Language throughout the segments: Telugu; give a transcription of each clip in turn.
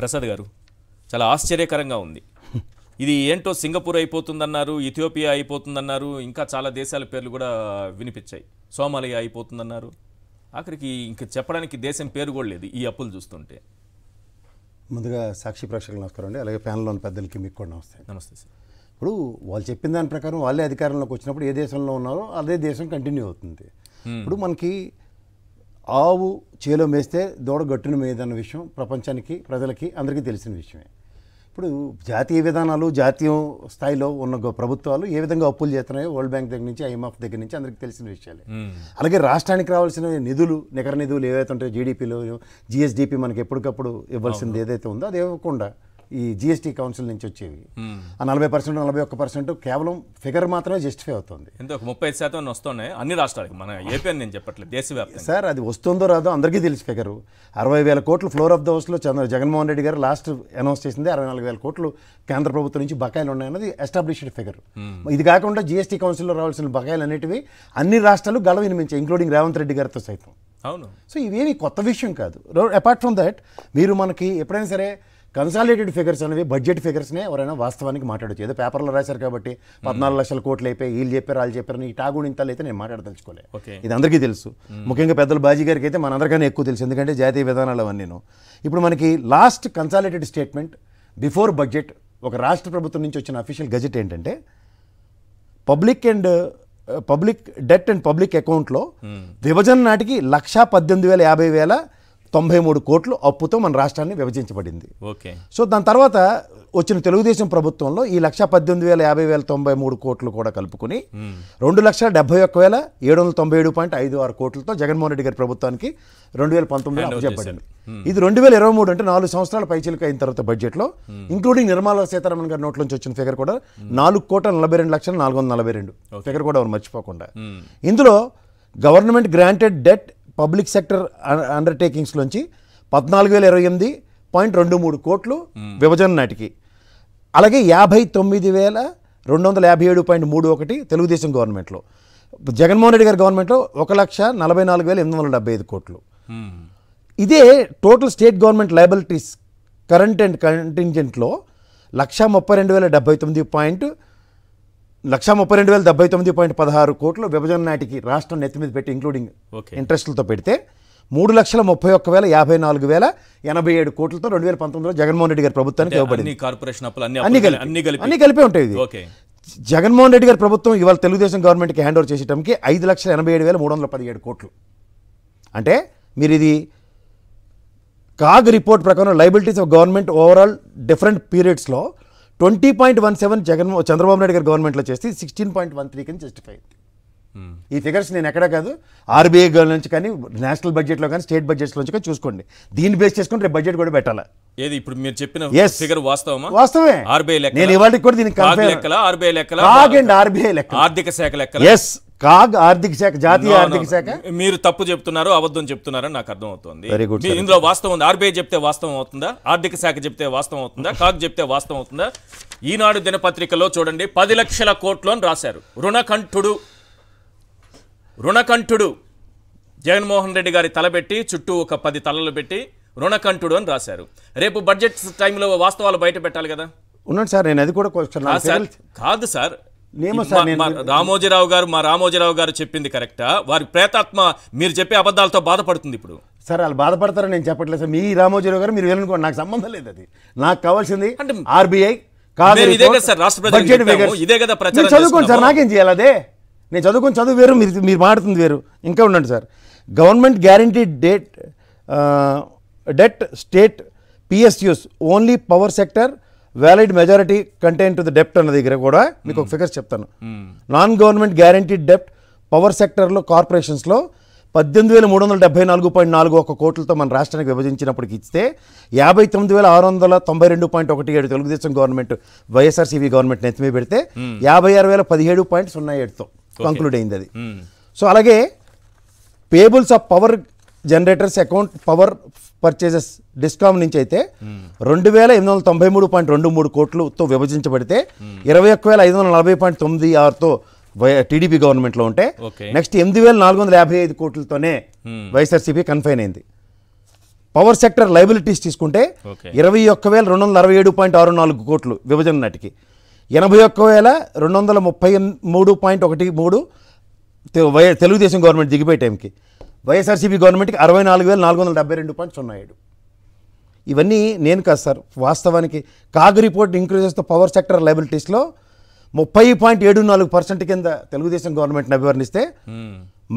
ప్రసాద్ గారు, చాలా ఆశ్చర్యకరంగా ఉంది. ఇది ఏంటో సింగపూర్ అయిపోతుందన్నారు, ఇథియోపియా అయిపోతుందన్నారు, ఇంకా చాలా దేశాల పేర్లు కూడా వినిపించాయి. సోమాలియా అయిపోతుందన్నారు. ఆఖరికి ఇంక చెప్పడానికి దేశం పేరు కూడా లేదు ఈ అప్పులు చూస్తుంటే. ముందుగా సాక్షి ప్రేక్షకులు నమస్కారం అండి, అలాగే ప్యానల్లోని పెద్దలకి మీకు కూడా నమస్తే. నమస్తే సార్. ఇప్పుడు వాళ్ళు చెప్పిన దాని ప్రకారం వాళ్ళే అధికారంలోకి వచ్చినప్పుడు ఏ దేశంలో ఉన్నారో అదే దేశం కంటిన్యూ అవుతుంది. ఇప్పుడు మనకి ఆవు చేలో మేస్తే దూడ గట్టును మేదన్న విషయం ప్రపంచానికి, ప్రజలకి, అందరికీ తెలిసిన విషయమే. ఇప్పుడు జాతీయ విధానాలు, జాతీయ స్థాయిలో ఉన్న ప్రభుత్వాలు ఏ విధంగా అప్పులు చేస్తున్నాయో వరల్డ్ బ్యాంక్ దగ్గర నుంచి, IMF దగ్గర నుంచి అందరికీ తెలిసిన విషయాలే. అలాగే రాష్ట్రానికి రావాల్సిన నిధులు, నికర నిధులు ఏవైతే ఉంటాయో జీడిపిలో, GSDP మనకి ఎప్పటికప్పుడు ఇవ్వాల్సింది ఏదైతే ఉందో అది ఇవ్వకుండా ఈ GST కౌన్సిల్ నుంచి వచ్చేవి ఆ 40%, 41% కేవలం ఫిగర్ మాత్రమే జస్టిఫై అవుతుంది. ఎంత 35% వస్తున్నాయి అన్ని రాష్ట్రాలకి, మన ఏపీ అని నేను చెప్పట్లేదు, దేశవ్యాప్తంగా. సార్ అది వస్తుందో రాదో అందరికీ తెలిసి ఫిగరు 60,000 కోట్లు ఫ్లోర్ ఆఫ్ ద హౌస్లో జగన్మోహన్ రెడ్డి గారు లాస్ట్ అనౌన్స్ చేసింది. 64,000 కోట్లు కేంద్ర ప్రభుత్వం నుంచి బకాయిలు ఉన్నాయన్నది ఎస్టాబ్లిష్డ్ ఫిగర్. ఇది కాకుండా GST కౌన్సిల్లో రావాల్సిన బకాయిలు అనేటివి అన్ని రాష్ట్రాలు గళ వినిపించాయి, ఇంక్లూడింగ్ రేవంత్ రెడ్డి గారితో సైతం. అవును. సో ఇవేమి కొత్త విషయం కాదు. అపార్ట్ ఫ్రమ్ దట్ మీరు మనకి ఎప్పుడైనా సరే కన్సాలిడేటెడ్ ఫిగర్స్ అనేవి, బడ్జెట్ ఫిగర్స్నే ఎవరైనా వాస్తవానికి మాట్లాడచ్చు. ఏదో పేపర్లో రాశారు కాబట్టి 14 లక్షల కోట్లు అయిపోయి వీళ్ళు చెప్పారు వాళ్ళు చెప్పారని ఈ టాగునింతలు అయితే నేను మాట్లాడదలుచుకోలేదు. ఇది అందరికీ తెలుసు. ముఖ్యంగా పెద్దలు బాజీ గారికి అయితే మనందరికన్నా ఎక్కువ తెలుసు, ఎందుకంటే జాతీయ విధానాలు అవన్నీను. ఇప్పుడు మనకి last consolidated statement before budget ఒక రాష్ట్ర ప్రభుత్వం నుంచి వచ్చిన అఫీషియల్ గజెట్ ఏంటంటే పబ్లిక్ డెట్ అండ్ పబ్లిక్ అకౌంట్లో విభజన నాటికి 1,18,50,93 కోట్లు అప్పుతో మన రాష్ట్రాన్ని విభజించబడింది. సో దాని తర్వాత వచ్చిన తెలుగుదేశం ప్రభుత్వంలో ఈ 1,18,50,93 కోట్లు కూడా కలుపుకుని 2,71,797.56 కోట్లతో జగన్మోహన్ రెడ్డి గారి ప్రభుత్వానికి 2019 చెప్పబడింది. ఇది 2023 అంటే 4 సంవత్సరాల పైచిలకు అయిన తర్వాత బడ్జెట్లో ఇంక్లూడింగ్ నిర్మలా సీతారామన్ గారి నోట్ల నుంచి వచ్చిన ఫిగర్ కూడా 4,42,442 ఫిగర్ కూడా ఎవరు మర్చిపోకుండా. ఇందులో government granted debt public sector అండర్టేకింగ్స్లోంచి 14,028.23 కోట్లు విభజన నాటికి, అలాగే 59,257.31 తెలుగుదేశం గవర్నమెంట్లో, జగన్మోహన్ రెడ్డి గారి గవర్నమెంట్లో 1,44,875 కోట్లు. ఇదే total state government liabilities current and కంటింజెంట్లో 1,32,079.16 కోట్లు విభజన నాటికి రాష్ట్రం నెత్తి మీద పెట్టి ఇంక్లూడింగ్ ఇంట్రెస్ట్లతో పెడితే 3,31,54,087 కోట్లతో 2019లో జగన్మోహన్ రెడ్డి గారి ప్రభుత్వానికి ఇవ్వబడింది. అన్ని కలిపే ఉంటాయి. ఇది జగన్మోహన్ రెడ్డి గారి ప్రభుత్వం ఇవాళ తెలుగుదేశం గవర్నమెంట్కి హ్యాండ్ ఓవర్ చేసేటంకి 5,87,317 కోట్లు. అంటే మీరు ఇది కాగ్ రిపోర్ట్ ప్రకారం liabilities of government overall different పీరియడ్స్లో 20.17 చంద్రబాబు నాయుడు గారి గవర్నమెంట్లో చేస్తే 16.13 కింద జస్టిఫై అయింది. ఈ ఫిగర్స్ నేను ఎక్కడా కాదు, RBI నుంచి కానీ, నేషనల్ బడ్జెట్లో కానీ, స్టేట్ బడ్జెట్స్ నుంచి కానీ చూసుకోండి. దీన్ని బేస్ చేసుకుని రేపు బడ్జెట్ కూడా పెట్టాలి. ఏది ఇప్పుడు మీరు చెప్పిన ఫిగర్ వాస్తవమా? వాస్తవమే. RBI లెక్క, నేను ఇవాళకి కూడా దీనికి RBI లెక్కల, కాగ్ అండ్ RBI లెక్క, ఆర్థిక శాఖ లెక్క. ఎస్, కాగ్ ఆర్థిక శాఖ, జాతీయ ఆర్థిక శాఖ. మీరు తప్పు చెప్తున్నారు, అబద్ధం చెప్తున్నారని నాకు అర్థం అవుతుంది. ఇందులో వాస్తవం ఉంది. RBI చెప్తే వాస్తవం అవుతుందా? ఆర్థిక శాఖ చెప్తే వాస్తవం అవుతుందా? కాగ్ చెప్తే వాస్తవం అవుతుందా? ఈనాడు దినపత్రికలో చూడండి, 10 లక్షల కోట్లు అని రాశారు. రుణకంఠుడు జగన్మోహన్ రెడ్డి గారి తలబెట్టి చుట్టూ ఒక 10 తలలు పెట్టి రుణకంఠుడు అని రాశారు. రేపు బడ్జెట్ టైంలో వాస్తవాలు బయట పెట్టాలి కదా. ఉన్నాడు సార్, నేను అది కూడా కాదు సార్. రామోజీరావు గారు చెప్పింది కరెక్టా? వారి ప్రేతాత్మ మీరు చెప్పే అబద్ధాలతో బాధపడుతుంది ఇప్పుడు. సార్ వాళ్ళు బాధపడతారని నేను చెప్పట్లేదు సార్. మీ రామోజీరావు గారు మీరు వెళ్ళనుకోండి, నాకు సంబంధం లేదు. అది నాకు కావాల్సింది RBI చదువుకోండి సార్. నాకేం చేయాలి? అదే నేను చదువుకొని చదువు వేరు, మీరు మాట్లాడుతుంది వేరు. ఇంకా ఉండండి sir. Government guaranteed debt state PSUs only power sector valid majority contain to the డెప్ట్ అన్న దగ్గర కూడా మీకు ఒక ఫిగర్స్ చెప్తాను. నాన్ గవర్నమెంట్ గ్యారంటీడ్ డెప్ట్ పవర్ సెక్టర్లో కార్పొరేషన్స్లో 18,374.41 కోట్లతో మన రాష్ట్రానికి విభజించినప్పటికి ఇస్తే 59,692.17 తెలుగుదేశం గవర్నమెంట్ వైఎస్ఆర్సీపీ గవర్నమెంట్ నెత్తిమీ పెడితే 56,017.07తో కంక్లూడ్ అయింది అది. సో అలాగే payables of power generators account power purchases discom నుంచి అయితే 2,893.23 కోట్లతో విభజించబడితే 21,540.96తో టీడీపీ గవర్నమెంట్లో ఉంటే నెక్స్ట్ 8,455 కోట్లతోనే వైఎస్ఆర్సీపీ కన్ఫైన్ అయింది. పవర్ సెక్టర్ లయబిలిటీస్ తీసుకుంటే Okay. 21,267.64 కోట్లు విభజన నాటికి, 81,233.13 తెలుగుదేశం గవర్నమెంట్ దిగిపోయే టైంకి, వైఎస్ఆర్సీపీ గవర్నమెంట్కి 64,472.07. ఇవన్నీ నేను కాదు సార్, వాస్తవానికి CAG report increases the power sector లయబిలిటీస్లో 30.74% కింద తెలుగుదేశం గవర్నమెంట్ని అభివర్ణిస్తే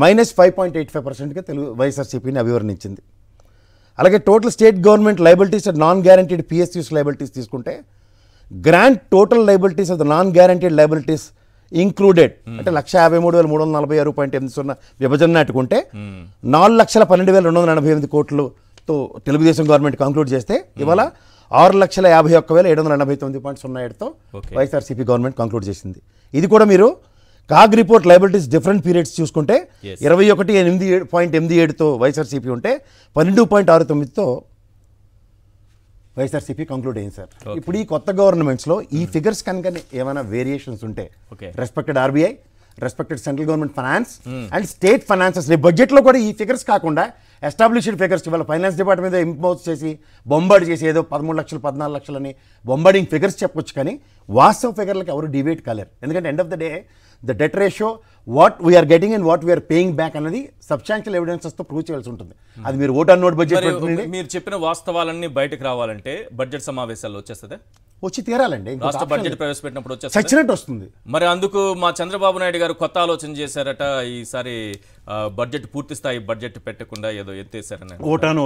-5.85%గా వైఎస్ఆర్సీపీని అభివర్ణించింది. అలాగే total state government liabilities non guaranteed PSUs liabilities తీసుకుంటే grant total liabilities of the non guaranteed liabilities included అంటే 153,340.80 విభజన నాటుకుంటే 4,12,288 కోట్లతో తెలుగుదేశం గవర్నమెంట్ కంక్లూడ్ చేస్తే ఇవాళ 6,51,789.07తో వైఎస్ఆర్సీపీ గవర్నమెంట్ కంక్లూడ్ చేసింది. ఇది కూడా మీరు CAG report liabilities different periods చూసుకుంటే 21.87తో వైఎస్ఆర్సీపీ ఉంటే 12.69తో వైఎస్ఆర్సీపీ కంక్లూడ్ అయింది సార్. ఇప్పుడు ఈ కొత్త గవర్నమెంట్స్లో ఈ ఫిగర్స్ కనుక ఏమైనా వేరియేషన్స్ ఉంటే respected RBI, respected central government finance and state finances బడ్జెట్లో కూడా ఈ ఫిగర్స్ కాకుండా ఎస్టాబ్లిష్డ్ ఫిగర్స్ ఇవాళ ఫైనాన్స్ డిపార్ట్మెంట్ మీద ఇంపోజ్ చేసి బొంబాడి చేసి ఏదో 13 లక్షలు 14 లక్షలు అని బొంబాడింగ్ ఫిగర్స్ చెప్పొచ్చు, కానీ వాస్తవ ఫిగర్లకు ఎవరు డిబేట్ కాలేరు. ఎందుకంటే end of the day the debt ratio what we are getting and what we are paying back అనేది సబ్స్టాన్షియల్ ఎవిడెన్సెస్తో ప్రూవ్ చేయాల్సి ఉంటుంది. అది మీరు ఓట్ ఆన్ నోట్ బడ్జెట్ మీరు చెప్పిన వాస్తవాలన్నీ బయటకు రావాలంటే బడ్జెట్ సమావేశాల్లో వచ్చేస్తుందా? వచ్చి తీరాలండి. రాష్ట్ర బడ్జెట్ ప్రవేశపెట్టినప్పుడు చచ్చినట్టు వస్తుంది. మరి అందుకు మా చంద్రబాబు నాయుడు గారు కొత్త ఆలోచన చేశారట, ఈసారి బడ్జెట్ పూర్తి స్థాయి బడ్జెట్ పెట్టకుండా ఏదో ఎత్తేసారని. ఓట్ ఆన్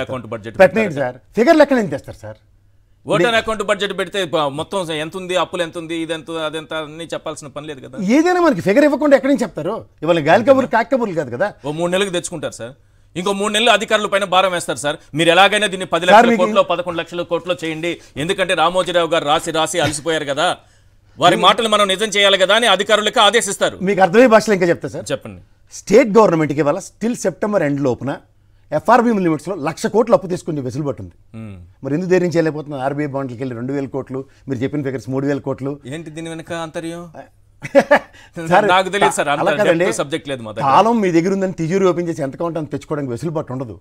అకౌంట్ బడ్జెట్ పెట్టండి సార్, ఫిగర్ లెక్కన ఎంత తెస్తారు sir? Vote on account budget పెడితే మొత్తం ఎంత ఉంది, అప్పులు ఎంత ఉంది, ఇదెంత అదెంత అన్ని చెప్పాల్సిన పని లేదు కదా. ఏదైనా మనకి ఫిగర్ ఇవ్వకుండా ఎక్కడి నుంచి చెప్తారు? ఇవాళ గాలి కబుర్లు కాకి కబుర్లు కాదు కదా. ఓ 3 నెలలకు తెచ్చుకుంటారు సార్, ఇంకో 3 నెలలు అధికారుల పైన భారం వేస్తారు సార్. మీరు ఎలాగైనా దీన్ని 10 లక్షల కోట్లో 11 లక్షల కోట్లో చేయండి, ఎందుకంటే రామోజీరావు గారు రాసి అలసిపోయారు కదా, వారి మాటలు మనం నిజం చేయాలి కదా అని అధికారులకు ఆదేశిస్తారు. మీకు అర్థమయ్యే భాషలో ఇంకా చెప్తా సార్, చెప్పండి. స్టేట్ గవర్నమెంట్కి ఇవాళ స్టిల్ సెప్టెంబర్ ఎండ్ లోపున ఎఫ్ఆర్బీ లిమిట్స్లో 1,00,000 కోట్లు అప్పు తీసుకుని వెసులుబాటు ఉంది. మరి ఎందుకు ధైర్యం చేయలేకపోతున్నారు? ఆర్బీఐ బాండ్లకి వెళ్ళి 2,000 కోట్లు, మీరు చెప్పిన ఫిగర్స్ 3,000 కోట్లు. ఏంటి దీని వెనక అంతర్యం? నాకు తెలియదు సార్, సబ్జెక్ట్ లేదు. కాలం మీ దగ్గర ఉందని తిజూరి ఓపెన్ చేసి ఎంత కౌంట్ అంత తెచ్చుకోవడానికి వెసులుబాటు ఉండదు.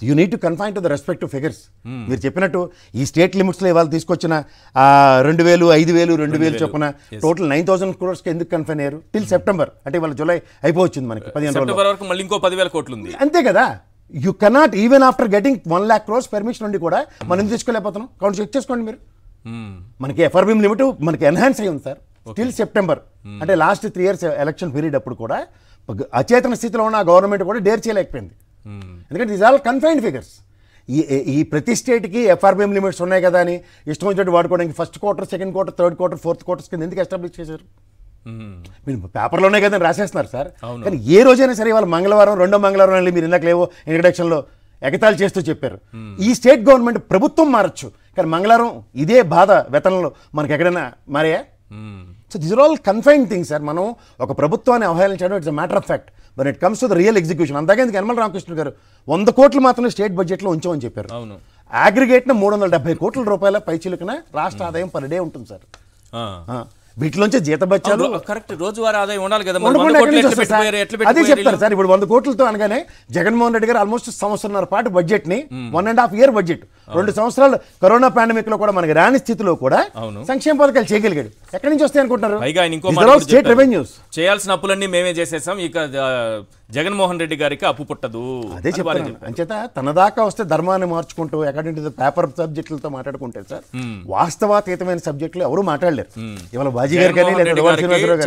You need to confine to the respective figures. మీరు చెప్పినట్టు ఈ స్టేట్ లిమిట్స్లో ఇవాళ తీసుకొచ్చిన 2,000, 5,000, 2,000 చొప్పున టోటల్ 9,000 crores ఎందుకు కన్ఫైన్ అయ్యారు? టిల్ సెప్టెంబర్ అంటే ఇవాళ జూలై అయిపోవచ్చింది మనకి 15 రోజుల వరకు, మళ్ళీ ఇంకో 10,000 కోట్లు ఉంది. అంతే కదా. You cannot even after getting 1,00,000 crores permission నుండి కూడా మనం ఎందుకు తీసుకోలేకపోతున్నాం? కౌంట్ చెక్ చేసుకోండి మీరు. మనకి ఎఫ్ఆర్బీ లిమిట్ మనకి ఎన్హాన్స్ అయ్యి ఉంది సార్ టిల్ సెప్టెంబర్. అంటే లాస్ట్ 3 years ఎలక్షన్ పీరియడ్ అప్పుడు కూడా అచేతన స్థితిలో ఉన్న గవర్నమెంట్ కూడా డేర్ చేయలేకపోయింది. ఎందుకంటే దీస్ ఆల్ కన్ఫైన్డ్ ఫిగర్స్. ఈ ప్రతి స్టేట్కి ఎఫ్ఆర్బిఎం లిమిట్స్ ఉన్నాయి కదా అని ఇష్టం వచ్చినట్టు వాడుకోవడానికి first quarter, second quarter, third quarter, fourth quarters కింద ఎందుకు ఎస్టాబ్లిష్ చేశారు? మీరు పేపర్లోనే కదా రాసేస్తున్నారు సార్. కానీ ఏ రోజైనా సరే వాళ్ళు మంగళవారం, 2వ మంగళవారం వెళ్ళి మీరు ఇందాక లేవో ఇంట్రడక్షన్లో ఎగతాళి చేస్తూ చెప్పారు. ఈ స్టేట్ గవర్నమెంట్ ప్రభుత్వం మారచ్చు, కానీ మంగళవారం ఇదే బాధ వేతనంలో మనకి ఎక్కడైనా మారాయా? So these are all confined things sir. మనం ఒక ప్రభుత్వాన్ని అవహేళించడం it's a matter of fact, but it comes to the real execution. అంతకేందుకు యనమల రామకృష్ణ గారు 100 కోట్లు మాత్రమే స్టేట్ బడ్జెట్లో ఉంచామని చెప్పారు. అగ్రిగేట్న 370 కోట్ల రూపాయల పైచిలుకన రాష్ట్ర ఆదాయం పర్ డే ఉంటుంది సార్. వీటిలోంచి జీతబత్యాలు కరెక్ట్ రోజువారీ ఆదాయం ఉండాలి కదా. అదే చెప్తారు సార్. ఇప్పుడు 100 కోట్లతో అనగానే జగన్మోహన్ రెడ్డి గారు ఆల్మోస్ట్ 1.5 సంవత్సరాల పాటు బడ్జెట్ ని 1.5 year బడ్జెట్, 2 సంవత్సరాలు కరోనా పాండమిక్ లో కూడా మనకి రాని స్థితిలో కూడా సంక్షేమ పథకాలు చేయగలిగాడు. ఎక్కడి నుంచి వస్తాయి అనుకుంటున్నారు? స్టేట్ రెవెన్యూస్ చేయాల్సిన అప్పులన్నీ మేమే చేసేసాం, ఇక జగన్మోహన్ రెడ్డి గారికి అప్పు పుట్టదు. అదే చెప్పారు. అంచేత తన దాకా వస్తే ధర్మాన్ని మార్చుకుంటూ అకార్డింగ్ టు ద పేపర్ సబ్జెక్టులతో మాట్లాడుకుంటే సార్ వాస్తవాతీతమైన సబ్జెక్టులు ఎవరు మాట్లాడలేరు. ఇవాళ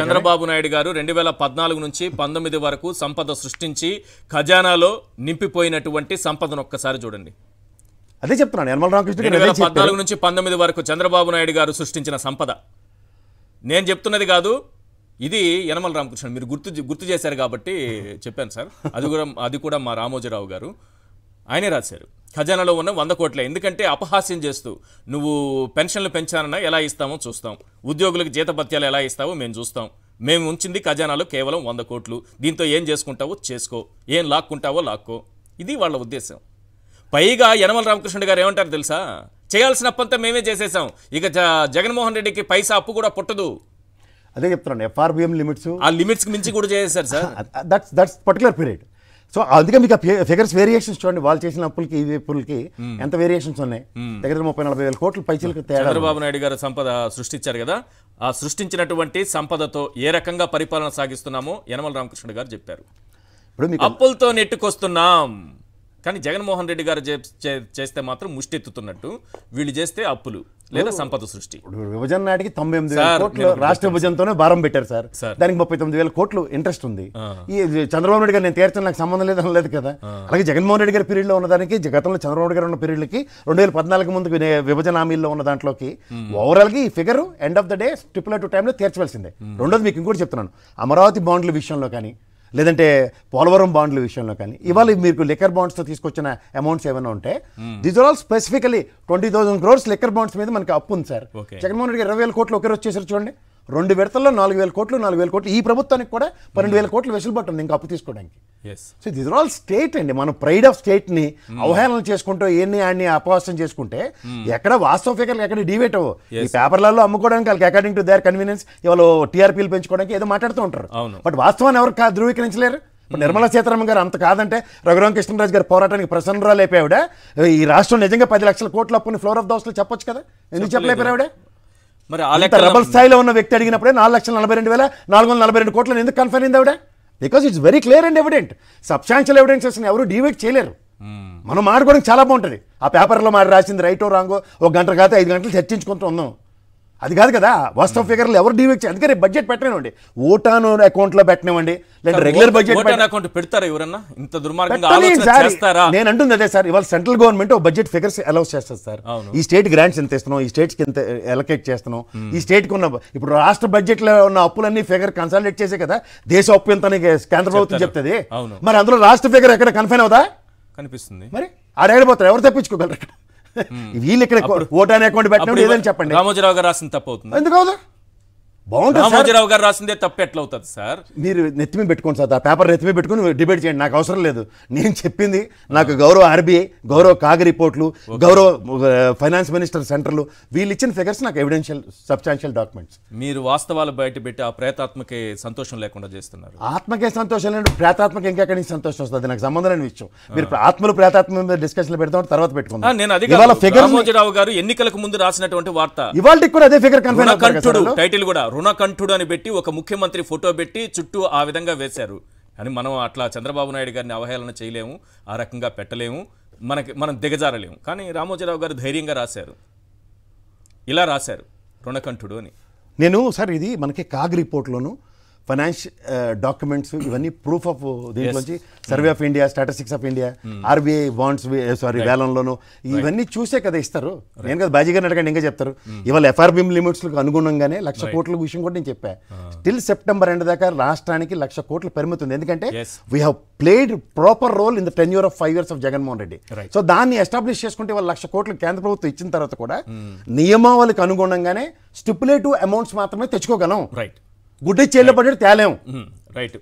చంద్రబాబు నాయుడు గారు 2014 నుంచి 19 వరకు సంపద సృష్టించి ఖజానాలో నింపిపోయినటువంటి సంపదను ఒక్కసారి చూడండి. అదే చెప్తున్నాను. యనమల రామకృష్ణ 2014 నుంచి 19 వరకు చంద్రబాబు నాయుడు గారు సృష్టించిన సంపద నేను చెప్తున్నది కాదు, ఇది యనమల రామకృష్ణ మీరు గుర్తు చేశారు కాబట్టి చెప్పాను సార్. అది కూడా మా రామోజీరావు గారు ఆయనే రాశారు. ఖజానాలో ఉన్న 100 కోట్లే. ఎందుకంటే అపహాస్యం చేస్తూ నువ్వు పెన్షన్లు పెంచానన్నా ఎలా ఇస్తామో చూస్తాం, ఉద్యోగులకు జీతభత్యాలు ఎలా ఇస్తావో మేము చూస్తాం, మేము ఉంచింది ఖజానాలో కేవలం 100 కోట్లు, దీంతో ఏం చేసుకుంటావో చేసుకో, ఏం లాక్కుంటావో లాక్కో, ఇది వాళ్ళ ఉద్దేశం. పైగా యనమల రామకృష్ణ గారు ఏమంటారు తెలుసా? చేయాల్సిన అప్పంతా మేమే చేసేసాం, ఇక జగన్మోహన్ రెడ్డికి పైసా అప్పు కూడా పుట్టదు. అదే చెప్తున్నాను. ఎఫ్ఆర్బిఎం లిమిట్స్, ఆ లిమిట్స్ మించి కూడా చేసేసారు sir. That's particular period. So అందుకే మీకు ఫిగర్స్ వేరియేషన్స్ చూడండి, వాళ్ళు చేసిన అప్పులకి ఈ అప్పులకి ఎంత వేరియేషన్స్ ఉన్నాయి. దగ్గర 30-40 వేల కోట్ల పైచీలకు తేడా. చంద్రబాబు నాయుడు గారు సంపద సృష్టించారు కదా, ఆ సృష్టించినటువంటి సంపదతో ఏ రకంగా పరిపాలన సాగిస్తున్నామో యనమల రామకృష్ణ గారు చెప్పారు. ఇప్పుడు మీకు అప్పులతో నెట్టుకొస్తున్నాం, కానీ జగన్మోహన్ రెడ్డి గారు చేస్తే మాత్రం ముష్టెత్తుతున్నట్టు, వీళ్ళు చేస్తే అప్పులు లేదా సంపద సృష్టి. విభజన నాటికి 98,000 కోట్లు రాష్ట్ర విభజనతోనే భారం పెట్టారు సార్. దానికి 39,000 కోట్లు ఇంట్రెస్ట్ ఉంది. ఈ చంద్రబాబు నాయుడు గారు నేను తీర్చడం నాకు సంబంధం లేదు కదా. అలాగే జగన్మోహన్ రెడ్డి గారి పీరియడ్ లో ఉన్నదానికి, గతంలో చంద్రబాబు నాయుడు గారు ఉన్న పీరియడ్ కి 2014 ముందు విభజన హామీల్లో ఉన్న దాంట్లోకి ఓవరాల్ గా ఈ figure end of the day stipulative టైంలో తీర్చవలసిందే. రెండోది మీకు ఇంకోటి చెప్తున్నాను, అమరావతి బాండ్ల విషయంలో కానీ లేదంటే పోలవరం బాండ్ల విషయంలో కానీ ఇవాళ మీకు లిక్కర్ బాండ్స్తో తీసుకొచ్చిన అమౌంట్స్ ఏమైనా ఉంటే these are all specifically 20,000 crores liquor bonds మీద మనకి అప్పు ఉంది సార్. జగన్మోహన్ రెడ్డి 20,000 కోట్లు ఒకే రోజు చేశారు చూడండి. 2 విడతల్లో 4,000 కోట్లు 4,000 కోట్లు. ఈ ప్రభుత్వానికి కూడా 12,000 కోట్లు వెసులుబాటు ఉంది ఇంకా అప్పు తీసుకోవడానికి. So these are all state అండి. మనం ప్రైడ్ ఆఫ్ స్టేట్ ని అవహేళన చేసుకుంటూ ఆడిని అపవాసం చేసుకుంటే ఎక్కడ వాస్తవ ఫిగర్లు ఎక్కడ డివేట్ అవ్వవు. ఈ పేపర్లలో అమ్ముకోవడానికి వాళ్ళకి అకార్డింగ్ టు దేర్ కన్వీనియన్స్ ఇవాళ టీఆర్పీలు పెంచుకోవడానికి ఏదో మాట్లాడుతూ ఉంటారు. బట్ వాస్తవాన్ని ఎవరు ధృవీకరించలేరు. ఇప్పుడు నిర్మలా సీతారామన్ గారు అంత కాదంటే రఘురామ కృష్ణరాజు గారి పోరాటానికి ప్రసన్నరాలు అయిపోయావిడ ఈ రాష్ట్రం నిజంగా 10 లక్షల కోట్ల అప్పుని ఫ్లోర్ ఆఫ్ ద హౌస్ లో చెప్పొచ్చు కదా, ఎందుకు చెప్పలేకపోయావిడ? మరి రెబల్ స్థాయిలో ఉన్న వ్యక్తి అడిగినప్పుడే 4,42,442 కోట్లను ఎందుకు కన్ఫర్మ్ అయింది ఆవిడ? Because it's very clear and evident. Substantial evidences ఎవరు డివేట్ చేయలేరు. మనం మాట్లాడుకోవడానికి చాలా బాగుంటుంది. ఆ పేపర్లో మాట రాసింది రైటో రాంగో 1 గంట కాదు 5 గంటలు చర్చించుకుంటూ ఉన్నాం. అది కాదు కదా వాస్తవ ఫిగర్లు ఎవరు డివేట్ చేయాలి. అందుకే రేపు బడ్జెట్ పెట్టనివ్వండి, ఓటాను అకౌంట్లో పెట్టనివ్వండి, లేదా రెగ్యులర్ బడ్జెట్ అకౌంట్ పెడతారా ఎవరన్నా? ఇంత దుర్మార్గంగా ఆలోచన చేస్తారా? నేను అంటుంది అదే సార్. ఇవాళ సెంట్రల్ గవర్నమెంట్ ఒక బడ్జెట్ ఫిగర్స్ అలౌస్ చేస్తారు సార్. ఈ స్టేట్ గ్రాంట్స్ ఎంత ఇస్తున్నాం, ఈ స్టేట్స్కి ఎంత ఎలకేట్ చేస్తున్నాం, ఈ స్టేట్కి ఉన్న ఇప్పుడు రాష్ట్ర బడ్జెట్ లో ఉన్న అప్పులన్నీ ఫిగర్ కన్సాలిడేట్ చేసే కదా దేశ అప్పు ఎంత కేంద్ర ప్రభుత్వం చెప్తుంది. మరి అందులో రాష్ట్ర ఫిగర్ ఎక్కడ కన్ఫైన్ అవుదా? కనిపిస్తుంది. మరి ఆడేడిపోతారు, ఎవరు తప్పించుకోగలరు? ఇక్కడ వీళ్ళు ఇక్కడ ఓటాన్ అకౌంట్ పెట్టినప్పుడు ఏదని చెప్పండి. రామోజీరావు గారు రాసింది తప్పు అవుతుంది. ఎందుకు అవుదా? బాగుంటుంది. రామోజీరావు గారు రాసిందే తప్పు ఎట్లా అవుతుంది సార్? మీరు నెత్తిమీ పెట్టుకోండి సార్, ఆ పేపర్ నెత్తిమీ పెట్టుకుని డిబేట్ చేయండి, నాకు అవసరం లేదు. నేను చెప్పింది నాకు గౌరవ ఆర్బీఐ, గౌరవ కాగ్ రిపోర్ట్లు, గౌరవ ఫైనాన్స్ మినిస్టర్ సెంటర్లు వీళ్ళు ఇచ్చిన ఫిగర్స్ నాకు ఎవిడెన్షియల్ సబ్స్టాన్షియల్ డాక్యుమెంట్స్. మీరు వాస్తవాలు బయట పెట్టి ఆ ప్రేతాత్మకే సంతోషం లేకుండా చేస్తున్నారు. ఆత్మకే సంతోషం లేదు, ప్రేతాత్మక ఇంకెక్కడి నుంచి సంతోషం వస్తుంది? నాకు సంబంధం లేని విషయం. మీరు ఆత్మలు ప్రేతాత్మ మీద డిస్కషన్లు పెడతాం, తర్వాత పెట్టుకుందాం. నేను అది రామోజీరావు గారు ఎన్నికలకు ముందు రాసినటువంటి వార్త, ఇవాళ కూడా అదే ఫిగర్ కన్ఫర్మ్ టైటిల్ కూడా రుణకంఠుడు అని పెట్టి ఒక ముఖ్యమంత్రి ఫోటో పెట్టి చుట్టూ ఆ విధంగా వేశారు. అని మనం అట్లా చంద్రబాబు నాయుడు గారిని అవహేళన చేయలేము, ఆ రకంగా పెట్టలేము, మనం దిగజారలేము. కానీ రామోజీరావు గారు ధైర్యంగా రాశారు, ఇలా రాశారు రుణకంఠుడు అని. నేను సార్ ఇది మనకి కాగ్ రిపోర్ట్లోను ఫైనాన్స్ డాక్యుమెంట్స్ ఇవన్నీ ప్రూఫ్ ఆఫ్ దీంట్లోంచి survey of India, statistics of India, RBI bonds వేలంలోను ఇవన్నీ చూసే కదా ఇస్తారు. నేను కదా బాజీ గారిని అడగండి ఇంకా చెప్తారు. ఇవాళ ఎఫ్ఆర్బిఎం లిమిట్స్లకు అనుగుణంగానే 1,00,000 కోట్ల విషయం కూడా నేను చెప్పా. టిల్ సెప్టెంబర్ ఎండ్ దాకా రాష్ట్రానికి 1,00,000 కోట్ల పరిమితి ఉంది. ఎందుకంటే we have played proper role in the tenure of 5 years of Jaganmohan Reddy. సో దాన్ని ఎస్టాబ్లిష్ చేసుకుంటే వాళ్ళు 1,00,000 కోట్లు కేంద్ర ప్రభుత్వం ఇచ్చిన తర్వాత కూడా నియమావళికి అనుగుణంగానే స్టిపులేటివ్ అమౌంట్స్ మాత్రమే తెచ్చుకోగలం. గుడ్డి చేళ్ళ పడ్డట్టు తేలేం. రైట్.